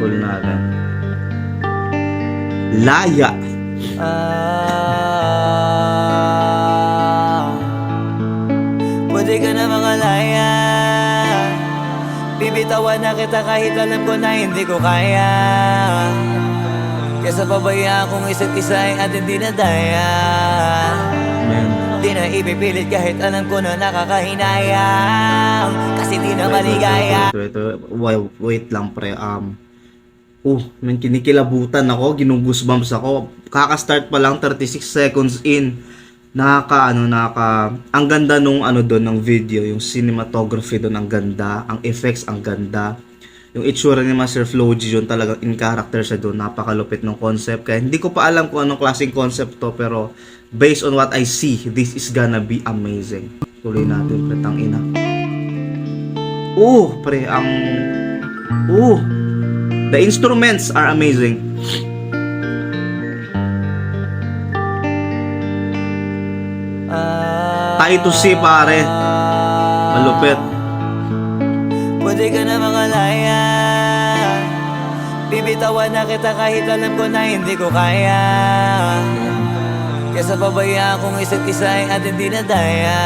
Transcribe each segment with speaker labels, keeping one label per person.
Speaker 1: Pull natin. Laya.
Speaker 2: Pwede ka na makalaya. Bibitawan na kita kahit alam ko na hindi ko kaya. Kesa pabaya kung isa't isa ay ating dinadaya. Di na ipipilit kahit alam ko na nakakahinayang. Kasi di na maligaya.
Speaker 1: Wait lang pre. Man, kinikilabutan ako, ginugusbumps ako. Kaka-start pa lang 36 seconds in. Ang ganda nung doon ng video, yung cinematography doon ang ganda, ang effects ang ganda. Yung itsura ni Master Floji doon talagang in character siya doon, napakalupit ng concept. Kaya hindi ko pa alam kung anong klaseng concept to, pero based on what I see, this is gonna be amazing. Tuloy natin pre, tang ina. Pre, the instruments are amazing. Tayo to see pare. Malupit.
Speaker 2: Pwede ka na makalaya. Bibitawan na kita kahit alam ko na hindi ko kaya. Kesa pabaya kung isa't isa ay ating dinadaya.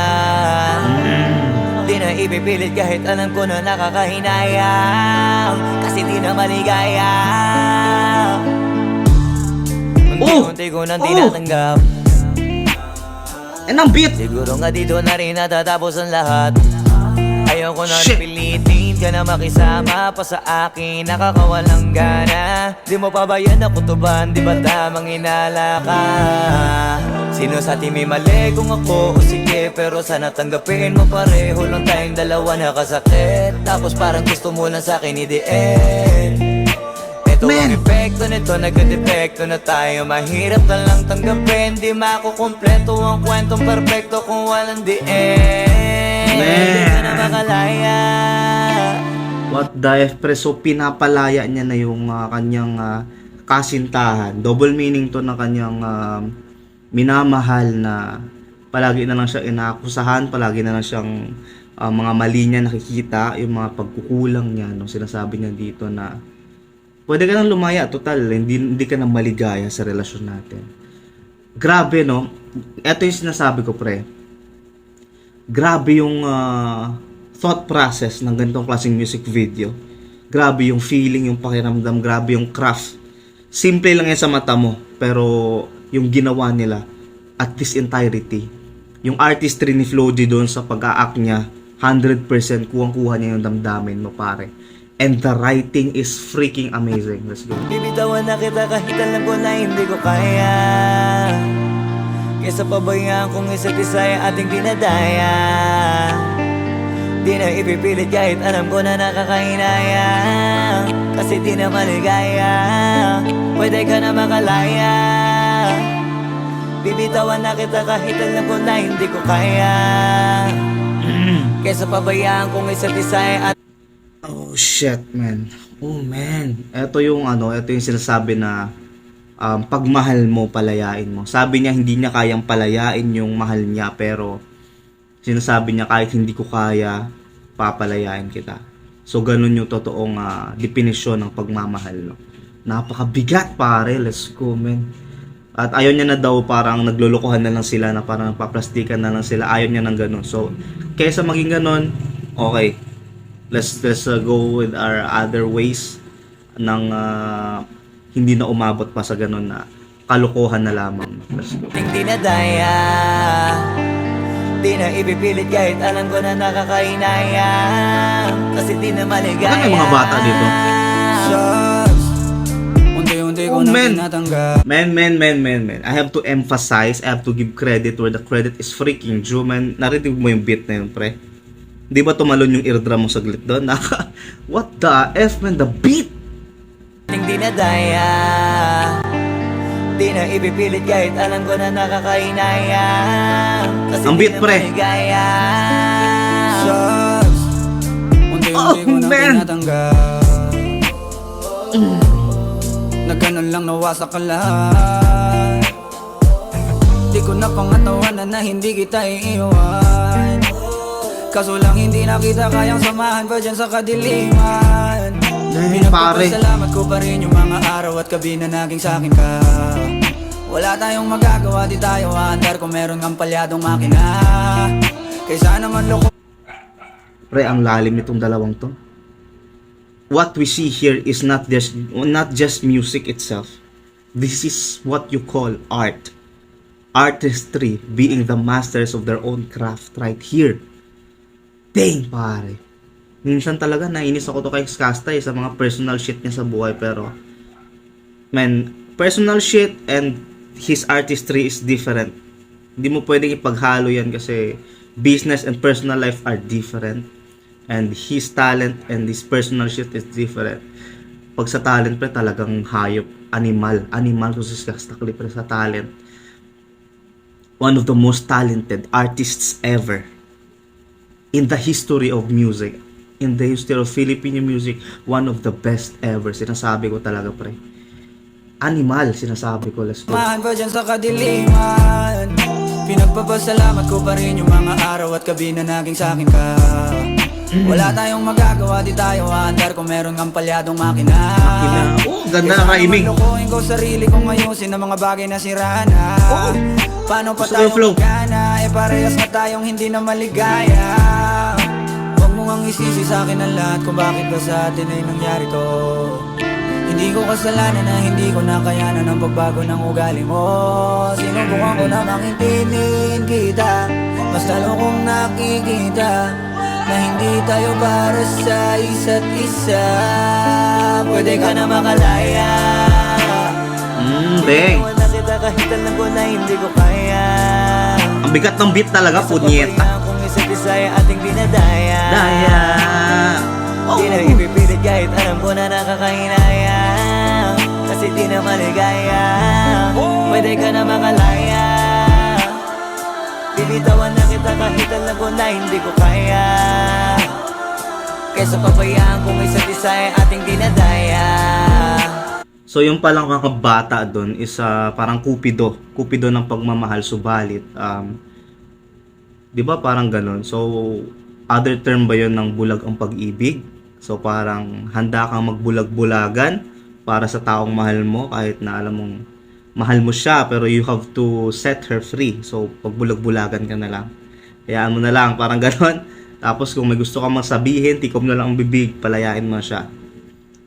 Speaker 2: Di na ipipilit kahit alam ko na nakakahinayang. Kasi di na maligaya. Unti-unti ko nang tinatanggap.
Speaker 1: Ang beat!
Speaker 2: Siguro nga dito na rin natatapos ang lahat. Ayaw ko na pilitin ka na makisama pa sa akin, nakakawalang gana. Di mo pa ba yan nakutuban, di ba tamang inala ka? Sino sa atin may mali kung ako o sige, pero sana tanggapin mo pareho lang tayong dalawa nakasakit. Tapos parang gusto mo lang sa akin i-end. Ito ang epekto nito, nagka-depekto na tayo. Mahirap na lang tanggapin, di makukumpleto ang kwentong perfecto kung walang the end. Hindi ka na makalaya.
Speaker 1: What the F, pre? So pinapalaya niya na yung kanyang kasintahan. Double meaning to na kanyang minamahal na palagi na lang siya inaakusahan, palagi na lang siyang mga mali niya nakikita, yung mga pagkukulang niya, no? Sinasabi niya dito na pwede ka nang lumaya, total, hindi ka nang maligaya sa relasyon natin. Grabe, no? Ito yung sinasabi ko, pre. Grabe yung thought process ng ganitong klaseng music video. Grabe yung feeling, yung pakiramdam, grabe yung craft. Simple lang yan sa mata mo, pero yung ginawa nila at this entirety, yung artistry ni Floji doon sa pag-a-act niya, 100% kuwang-kuha niya yung damdamin mo, pare. And the writing is freaking amazing. Let's go.
Speaker 2: Bibitawan na kita kahit alam ko na hindi ko kaya. Kesa pabayaan kung isa't isa ay ating dinadaya. Di na ipipilit kahit alam ko na nakakahinaya. Kasi di na maligaya. Pwede ka na makalaya. Bibitawan na kita kahit alam ko na hindi ko kaya. Kesa pabayaan kung isa't isa ay ating
Speaker 1: Oh shit, man. Oh man. Ito yung sinasabi na pagmahal mo, palayain mo. Sabi niya hindi niya kayang palayain yung mahal niya, pero sinasabi niya kahit hindi ko kaya, papalayain kita. So ganun yung totoong definisyon ng pagmamahal, no? Napakabigat, pare. Let's go, man. At ayaw niya na daw, parang naglulukuhan na lang sila, na parang paplastikan na lang sila. Ayaw niya ng ganun. So kaysa maging ganun, okay, let's go with our other ways ng hindi na umabot pa sa ganun na kalokohan na lamang. Let's go.
Speaker 2: Hindi na daya. Di na ipipilit kahit alam ko na nakakahinaya. Kasi di na maligaya.
Speaker 1: Ano yung mga bata dito? Oh man. Man. I have to emphasize, I have to give credit where the credit is freaking due, man. Narinig mo yung beat na yun, pre? Di ba tumalon yung eardrum mo saglit doon? What the F, man? The beat!
Speaker 2: Hindi na daya. Di na ipipilit kahit alam ko na nakakahinaya. Kasi
Speaker 1: ang beat, pre. Oh, man!
Speaker 3: Na ganun lang nawasak ka lahat. Di ko na pangatawanan na hindi kita iiwan. Kaso lang hindi na kita kayang samahan pa dyan sa kadiliman.
Speaker 1: pare.
Speaker 3: Salamat ko pa rin yung mga araw at gabi na naging sa'kin ka. Wala tayong magagawa, di tayo aandar kung meron kang palyadong makina. Kaysa naman loko.
Speaker 1: Pre, ang lalim nitong dalawang to. What we see here is not just music itself. This is what you call art. Artistry, being the masters of their own craft right here. Dang, pare. Minsan talaga nainis ako to kay Skastay sa mga personal shit niya sa buhay, pero man, personal shit and his artistry is different. Hindi mo pwedeng ipaghalo yan kasi business and personal life are different. And his talent and his personal shit is different. Pag sa talent, pre, talagang hayop. Animal to si Skastay, pre, sa talent. One of the most talented artists ever in the history of music. In the history of Filipino music, one of the best ever. Sinasabi ko talaga, pre. Animal, sinasabi ko. Let's go.
Speaker 3: Mahan pa dyan sa kadiliman. Pinagpapasalamat ko pa rin yung mga araw at gabi na naging sa'kin ka. Wala tayong magagawa, di tayo aandar kung meron kang palyadong makina.
Speaker 1: Oh, ganda na kaiming.
Speaker 3: Lokohin ko sarili kong ayusin ang mga bagay na sira na. Paano pa
Speaker 1: Gusto ko
Speaker 3: tayo
Speaker 1: yung flow.
Speaker 3: magana? Parehas na tayong hindi na maligaya. Huwag mo ngang isisi sa'kin ang lahat kung bakit ba sa atin ay nangyari to. Hindi ko kasalanan na hindi ko nakayanan ang pagbago ng ugali mo. Sinubukan ko na makintindihin kita, mas lalo kong nakikita na hindi tayo para sa isa't isa. Pwede ka na makalaya.
Speaker 1: Dang.
Speaker 2: Wala kita kahit alam ko na hindi ko kaya.
Speaker 1: Ang bigat ng beat talaga, punyeta.
Speaker 2: Kung isa't isa ay ating dinadaya.
Speaker 1: Daya. Oh.
Speaker 2: Di na ipipilit kahit alam ko na nakakahinaya. Kasi di na maligaya. Pwede ka na makalaya. Binitawan na kita kahit alam ko na hindi ko kaya. Kesa pabayaan kung isa't isa ay ating dinadaya.
Speaker 1: So yung palang kakabata doon is parang kupido ng pagmamahal, subalit 'di ba parang ganun. So other term ba 'yon ng bulag ang pag-ibig? So parang handa kang magbulag-bulagan para sa taong mahal mo kahit na alam mong mahal mo siya, pero you have to set her free. So pagbulag-bulagan ka na lang. Hayaan mo na lang, parang ganun. Tapos kung may gusto kang masabihin, tikom na lang ang bibig, palayain mo siya.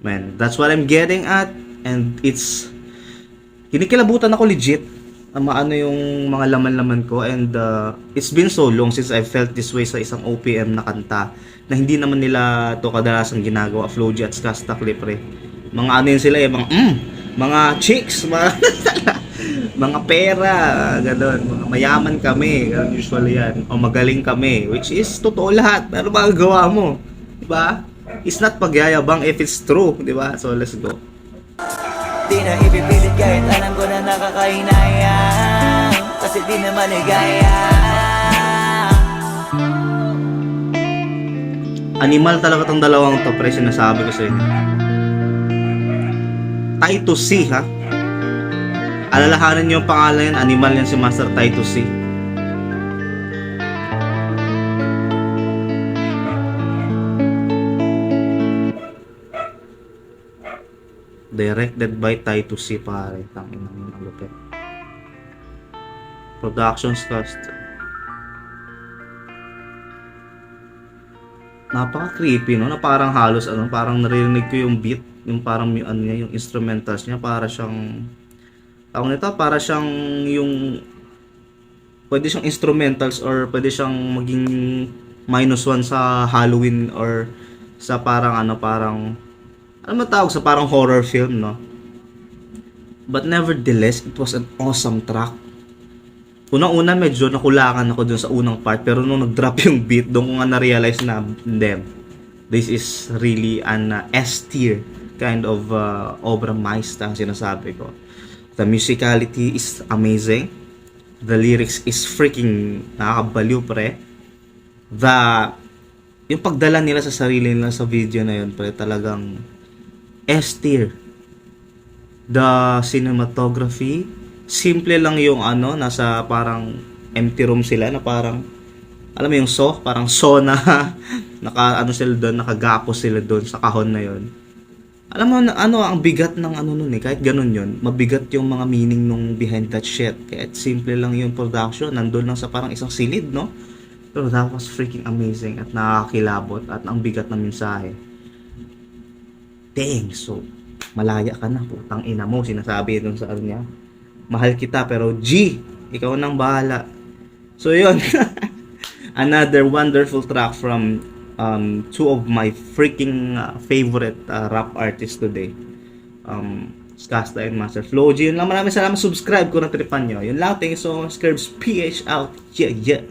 Speaker 1: Man, that's what I'm getting at. And it's kinikilabutan ako legit maano yung mga laman-laman ko. And it's been so long since I felt this way sa isang OPM na kanta na hindi naman nila to kadalasang ginagawa. Flowgy at Skastakli, pre. Mga ano yun sila mga chicks, mga pera, gano'n, mga mayaman kami, ganun usually yan, o magaling kami, which is totoo lahat. Pero magagawa mo, di ba? It's not pagyayabang if it's true, di ba? So let's go.
Speaker 2: Di na ipipilit kahit alam ko na nakakahinaya. Kasi di na maligaya.
Speaker 1: Animal talaga tong dalawang to, pre, sinasabi ko sa inyo. Taito C, ha? Alalahanan niyo yung pangalan yan, animal yan si Master Taito C. Directed by Taito C, pare. Tangin na yung lupit. Productions cast. Napaka-creepy, no? Na parang halos, parang narinig ko yung beat, yung parang yung instrumentals niya, para siyang, tawag nito, para siyang yung, pwede siyang instrumentals or pwede siyang maging -1 sa Halloween or sa parang parang, ano matawag sa parang horror film, no? But nevertheless, it was an awesome track. Unang-una medyo nakulakan ako dun sa unang part, pero nung nag-drop yung beat, doon ko nga na-realize na, this is really an S-tier kind of obra maestra, sinasabi ko. The musicality is amazing. The lyrics is freaking nakakabaliw, pre. Yung pagdala nila sa sarili nila sa video na yun, pre, talagang S-tier. The cinematography, simple lang yung nasa parang empty room sila na parang, alam mo yung parang na sila doon, nakagapos sila doon sa kahon na yon. Alam mo na ano ang bigat ng ano nun eh, kahit ganun yun, mabigat yung mga meaning nung behind that shit. Kahit simple lang yung production, nandun lang sa parang isang silid, no? Pero that was freaking amazing at nakakilabot at ang bigat ng mensahe. Dang, so malaya ka na, putang ina mo, sinasabi dun sa ano niya. Mahal kita pero G, ikaw nang bahala. So yun, another wonderful track from two of my freaking favorite rap artists today. Skasta and Master Flow G. Yun lang, maraming salamat, subscribe kung natripan nyo. Yun lang, thank you so much, Curbs PH out. Yeah, yeah.